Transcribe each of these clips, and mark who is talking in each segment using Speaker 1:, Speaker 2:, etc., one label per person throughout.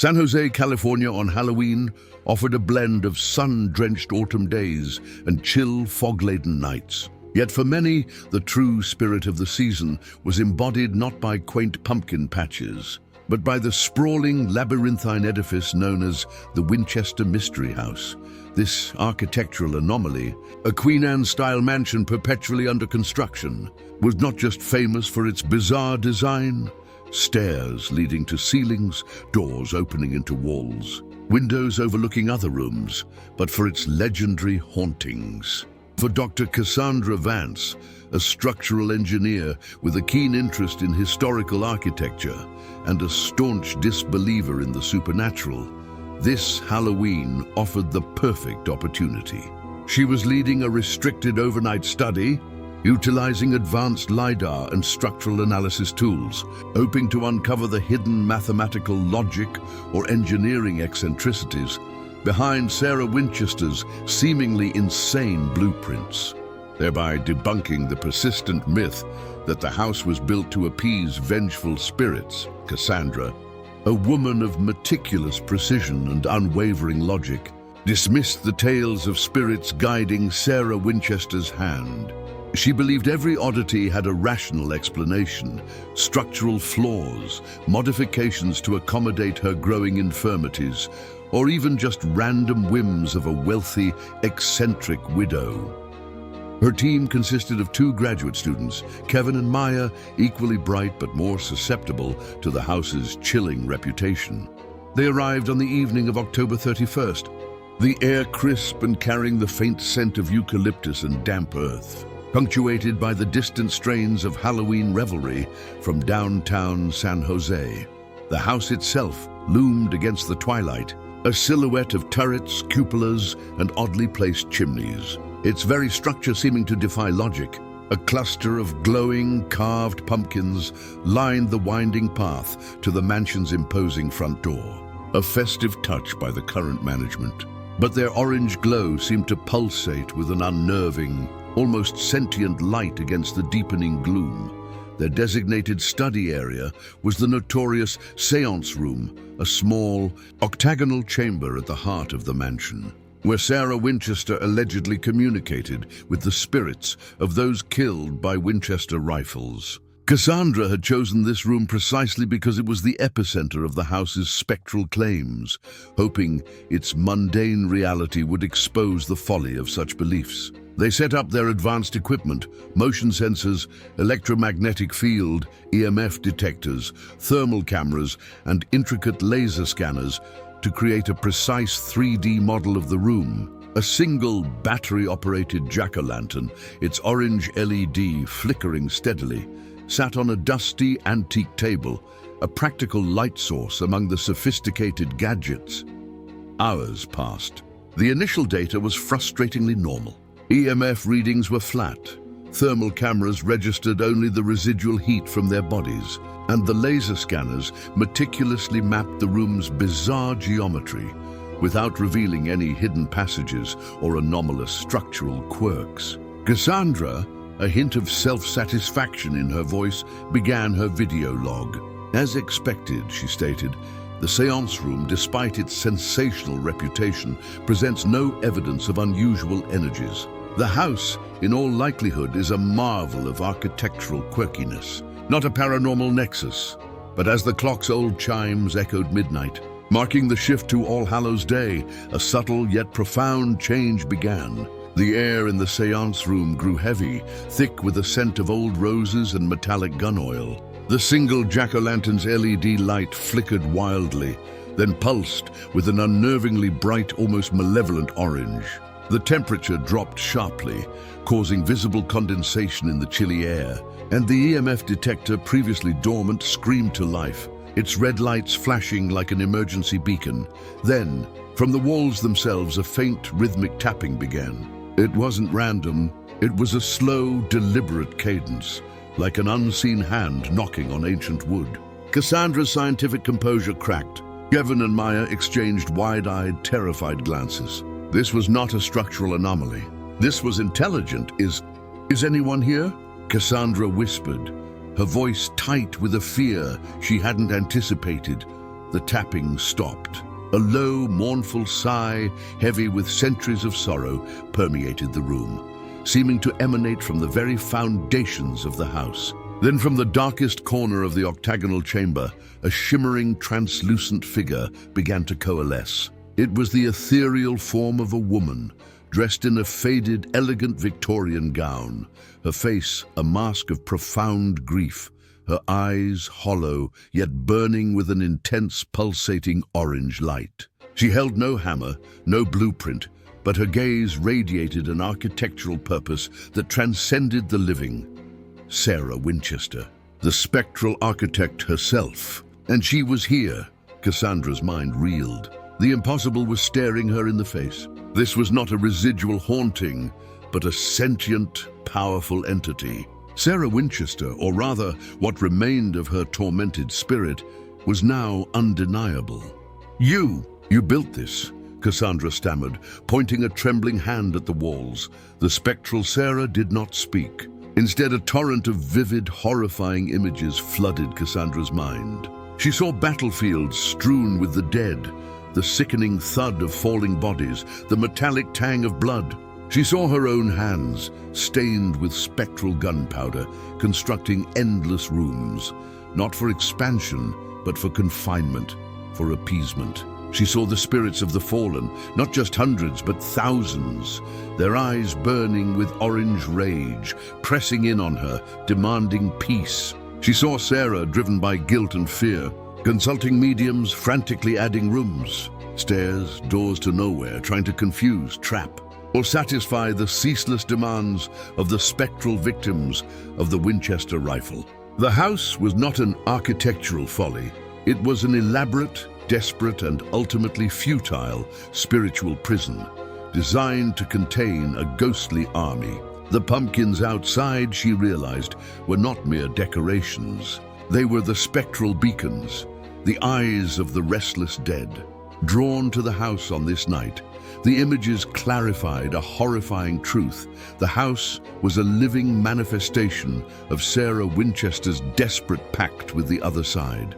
Speaker 1: San Jose, California on Halloween offered a blend of sun-drenched autumn days and chill, fog-laden nights. Yet for many, the true spirit of the season was embodied not by quaint pumpkin patches, but by the sprawling labyrinthine edifice known as the Winchester Mystery House. This architectural anomaly, a Queen Anne-style mansion perpetually under construction, was not just famous for its bizarre design: stairs leading to ceilings, doors opening into walls, windows overlooking other rooms, but for its legendary hauntings. For Dr. Cassandra Vance, a structural engineer with a keen interest in historical architecture and a staunch disbeliever in the supernatural, this Halloween offered the perfect opportunity. She was leading a restricted overnight study, utilizing advanced LiDAR and structural analysis tools, hoping to uncover the hidden mathematical logic or engineering eccentricities behind Sarah Winchester's seemingly insane blueprints, thereby debunking the persistent myth that the house was built to appease vengeful spirits. Cassandra, a woman of meticulous precision and unwavering logic, dismissed the tales of spirits guiding Sarah Winchester's hand. She believed every oddity had a rational explanation: structural flaws, modifications to accommodate her growing infirmities, or even just random whims of a wealthy, eccentric widow. Her team consisted of 2 graduate students, Kevin and Maya, equally bright but more susceptible to the house's chilling reputation. They arrived on the evening of October 31st, the air crisp and carrying the faint scent of eucalyptus and damp earth, punctuated by the distant strains of Halloween revelry from downtown San Jose. The house itself loomed against the twilight, a silhouette of turrets, cupolas, and oddly placed chimneys, its very structure seeming to defy logic. A cluster of glowing, carved pumpkins lined the winding path to the mansion's imposing front door, a festive touch by the current management. But their orange glow seemed to pulsate with an unnerving, almost sentient light against the deepening gloom. Their designated study area was the notorious Séance Room, a small, octagonal chamber at the heart of the mansion, where Sarah Winchester allegedly communicated with the spirits of those killed by Winchester rifles. Cassandra had chosen this room precisely because it was the epicenter of the house's spectral claims, hoping its mundane reality would expose the folly of such beliefs. They set up their advanced equipment: motion sensors, electromagnetic field, EMF detectors, thermal cameras, and intricate laser scanners to create a precise 3D model of the room. A single battery-operated jack-o'-lantern, its orange LED flickering steadily, sat on a dusty, antique table, a practical light source among the sophisticated gadgets. Hours passed. The initial data was frustratingly normal. EMF readings were flat. Thermal cameras registered only the residual heat from their bodies, and the laser scanners meticulously mapped the room's bizarre geometry without revealing any hidden passages or anomalous structural quirks. Cassandra, a hint of self-satisfaction in her voice, began her video log. As expected, she stated, the Séance Room, despite its sensational reputation, presents no evidence of unusual energies. The house, in all likelihood, is a marvel of architectural quirkiness, not a paranormal nexus. But as the clock's old chimes echoed midnight, marking the shift to All Hallows Day, a subtle yet profound change began. The air in the Séance Room grew heavy, thick with a scent of old roses and metallic gun oil. The single jack-o'-lantern's LED light flickered wildly, then pulsed with an unnervingly bright, almost malevolent orange. The temperature dropped sharply, causing visible condensation in the chilly air, and the EMF detector, previously dormant, screamed to life, its red lights flashing like an emergency beacon. Then, from the walls themselves, a faint, rhythmic tapping began. It wasn't random. It was a slow, deliberate cadence, like an unseen hand knocking on ancient wood. Cassandra's scientific composure cracked. Kevin and Maya exchanged wide-eyed, terrified glances. This was not a structural anomaly. This was intelligent. Is anyone here? Cassandra whispered, her voice tight with a fear she hadn't anticipated. the tapping stopped. A low, mournful sigh, heavy with centuries of sorrow, permeated the room, seeming to emanate from the very foundations of the house. Then from the darkest corner of the octagonal chamber, a shimmering, translucent figure began to coalesce. It was the ethereal form of a woman, dressed in a faded, elegant Victorian gown, her face a mask of profound grief, her eyes hollow, yet burning with an intense, pulsating orange light. She held no hammer, no blueprint, but her gaze radiated an architectural purpose that transcended the living. Sarah Winchester, the spectral architect herself. And she was here. Cassandra's mind reeled. The impossible was staring her in the face. This was not a residual haunting, but a sentient, powerful entity. Sarah Winchester, or rather, what remained of her tormented spirit, was now undeniable. You built this," Cassandra stammered, pointing a trembling hand at the walls. The spectral Sarah did not speak. Instead, a torrent of vivid, horrifying images flooded Cassandra's mind. She saw battlefields strewn with the dead, the sickening thud of falling bodies, the metallic tang of blood. She saw her own hands, stained with spectral gunpowder, constructing endless rooms, not for expansion, but for confinement, for appeasement. She saw the spirits of the fallen, not just hundreds, but thousands, their eyes burning with orange rage, pressing in on her, demanding peace. She saw Sarah, driven by guilt and fear, consulting mediums, frantically adding rooms, stairs, doors to nowhere, trying to confuse, trap, or satisfy the ceaseless demands of the spectral victims of the Winchester rifle. The house was not an architectural folly. It was an elaborate, desperate, and ultimately futile spiritual prison, designed to contain a ghostly army. The pumpkins outside, she realized, were not mere decorations. They were the spectral beacons, the eyes of the restless dead. Drawn to the house on this night, the images clarified a horrifying truth. The house was a living manifestation of Sarah Winchester's desperate pact with the other side.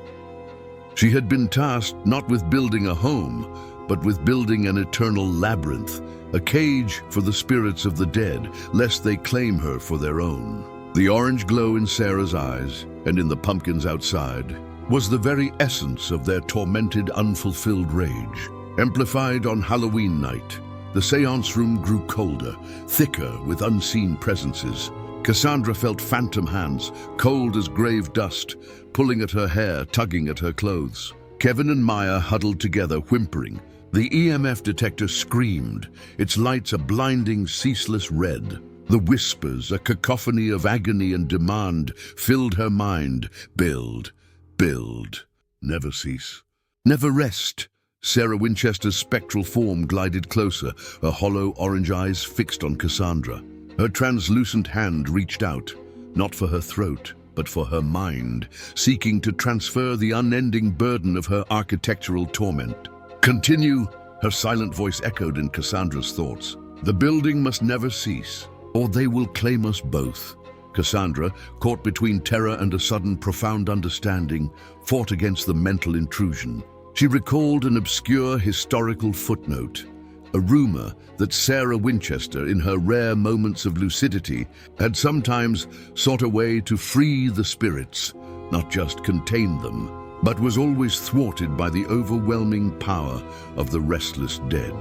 Speaker 1: She had been tasked not with building a home, but with building an eternal labyrinth, a cage for the spirits of the dead, lest they claim her for their own. The orange glow in Sarah's eyes and in the pumpkins outside was the very essence of their tormented, unfulfilled rage. Amplified on Halloween night, the Séance Room grew colder, thicker with unseen presences. Cassandra felt phantom hands, cold as grave dust, pulling at her hair, tugging at her clothes. Kevin and Maya huddled together, whimpering. The EMF detector screamed, its lights a blinding, ceaseless red. The whispers, a cacophony of agony and demand, filled her mind. Build, build, never cease, never rest. Sarah Winchester's spectral form glided closer, her hollow orange eyes fixed on Cassandra. Her translucent hand reached out, not for her throat, but for her mind, seeking to transfer the unending burden of her architectural torment. "Continue," her silent voice echoed in Cassandra's thoughts. "The building must never cease, or they will claim us both." Cassandra, caught between terror and a sudden profound understanding, fought against the mental intrusion. She recalled an obscure historical footnote, a rumor that Sarah Winchester, in her rare moments of lucidity, had sometimes sought a way to free the spirits, not just contain them, but was always thwarted by the overwhelming power of the restless dead.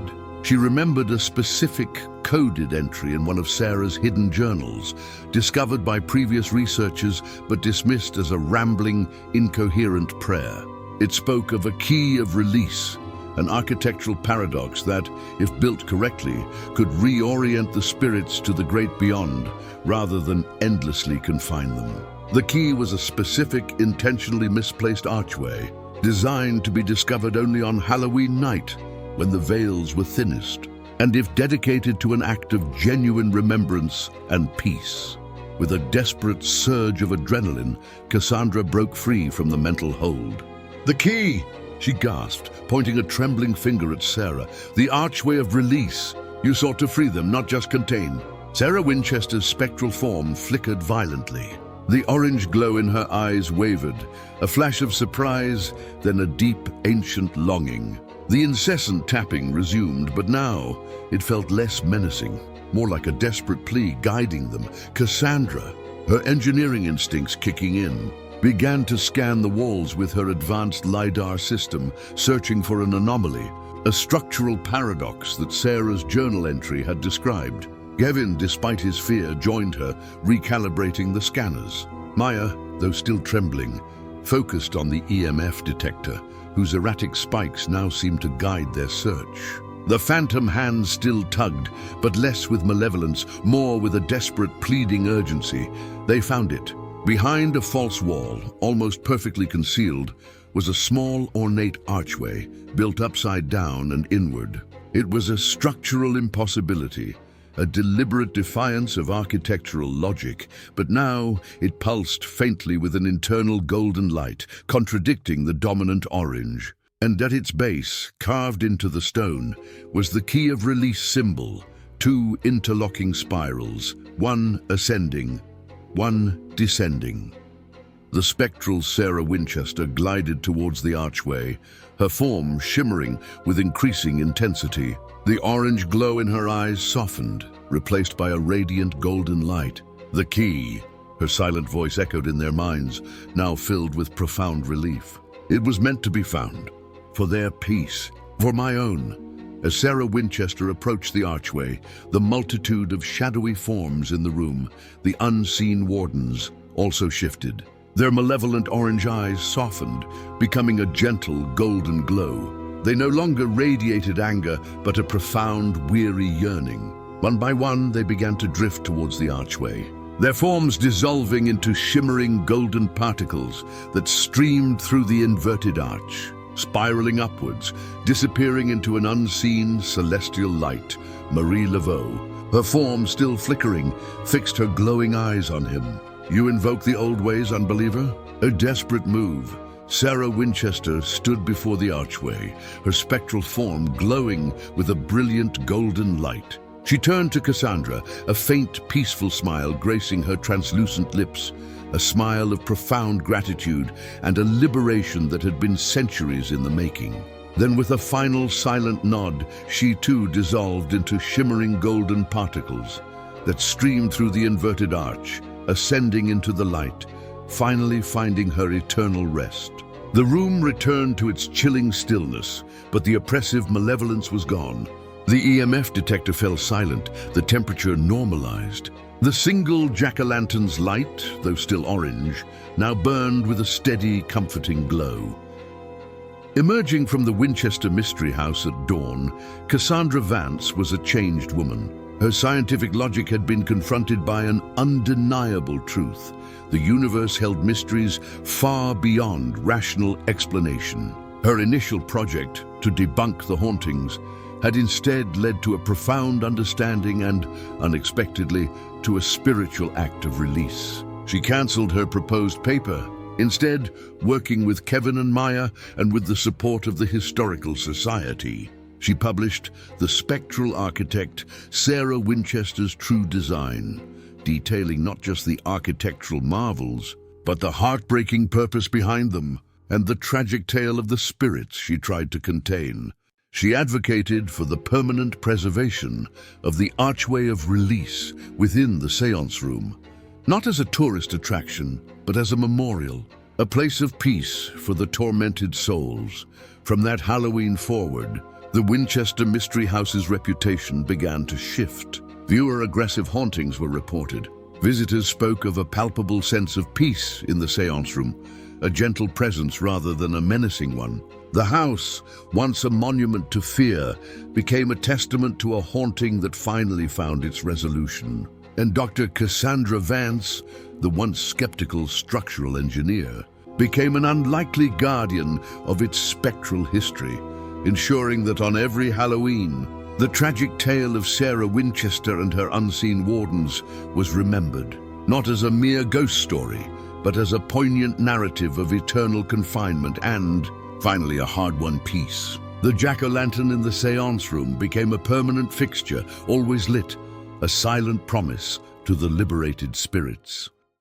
Speaker 1: She remembered a specific coded entry in one of Sarah's hidden journals, discovered by previous researchers but dismissed as a rambling, incoherent prayer. It spoke of a key of release, an architectural paradox that, if built correctly, could reorient the spirits to the great beyond, rather than endlessly confine them. The key was a specific, intentionally misplaced archway, designed to be discovered only on Halloween night, when the veils were thinnest, and if dedicated to an act of genuine remembrance and peace. With a desperate surge of adrenaline, Cassandra broke free from the mental hold. "The key!" she gasped, pointing a trembling finger at Sarah. "The archway of release. You sought to free them, not just contain." Sarah Winchester's spectral form flickered violently. The orange glow in her eyes wavered, a flash of surprise, then a deep, ancient longing. The incessant tapping resumed, but now it felt less menacing, more like a desperate plea guiding them. Cassandra, her engineering instincts kicking in, began to scan the walls with her advanced LiDAR system, searching for an anomaly, a structural paradox that Sarah's journal entry had described. Gavin, despite his fear, joined her, recalibrating the scanners. Maya, though still trembling, focused on the EMF detector, whose erratic spikes now seemed to guide their search. The phantom hands still tugged, but less with malevolence, more with a desperate, pleading urgency. They found it. Behind a false wall, almost perfectly concealed, was a small, ornate archway, built upside down and inward. It was a structural impossibility, a deliberate defiance of architectural logic, but now it pulsed faintly with an internal golden light, contradicting the dominant orange. And at its base, carved into the stone, was the key of release symbol, two interlocking spirals, one ascending, one descending. The spectral Sarah Winchester glided towards the archway, her form shimmering with increasing intensity. The orange glow in her eyes softened, replaced by a radiant golden light. The key, her silent voice echoed in their minds, now filled with profound relief. It was meant to be found, for their peace, for my own. As Sarah Winchester approached the archway, the multitude of shadowy forms in the room, the unseen wardens, also shifted. Their malevolent orange eyes softened, becoming a gentle golden glow. They no longer radiated anger, but a profound, weary yearning. One by one, they began to drift towards the archway, their forms dissolving into shimmering golden particles that streamed through the inverted arch, spiraling upwards, disappearing into an unseen celestial light. Marie Laveau, her form still flickering, fixed her glowing eyes on him. "You invoke the old ways, unbeliever?" A desperate move. Sarah Winchester stood before the archway, her spectral form glowing with a brilliant golden light. She turned to Cassandra, a faint, peaceful smile gracing her translucent lips, a smile of profound gratitude and a liberation that had been centuries in the making. Then with a final silent nod, she too dissolved into shimmering golden particles that streamed through the inverted arch, ascending into the light, finally finding her eternal rest. The room returned to its chilling stillness, but the oppressive malevolence was gone. The EMF detector fell silent, the temperature normalized. The single jack-o'-lantern's light, though still orange, now burned with a steady, comforting glow. Emerging from the Winchester Mystery House at dawn, Cassandra Vance was a changed woman. Her scientific logic had been confronted by an undeniable truth. The universe held mysteries far beyond rational explanation. Her initial project, to debunk the hauntings, had instead led to a profound understanding and, unexpectedly, to a spiritual act of release. She cancelled her proposed paper, instead working with Kevin and Maya and with the support of the Historical Society. She published The Spectral Architect, Sarah Winchester's True Design, detailing not just the architectural marvels, but the heartbreaking purpose behind them and the tragic tale of the spirits she tried to contain. She advocated for the permanent preservation of the Archway of Release within the Séance Room, not as a tourist attraction, but as a memorial, a place of peace for the tormented souls. From that Halloween forward, the Winchester Mystery House's reputation began to shift. Fewer aggressive hauntings were reported. Visitors spoke of a palpable sense of peace in the Séance Room, a gentle presence rather than a menacing one. The house, once a monument to fear, became a testament to a haunting that finally found its resolution. And Dr. Cassandra Vance, the once skeptical structural engineer, became an unlikely guardian of its spectral history, ensuring that on every Halloween, the tragic tale of Sarah Winchester and her unseen wardens was remembered, not as a mere ghost story, but as a poignant narrative of eternal confinement and, finally, a hard-won peace. The jack-o'-lantern in the Séance Room became a permanent fixture, always lit, a silent promise to the liberated spirits.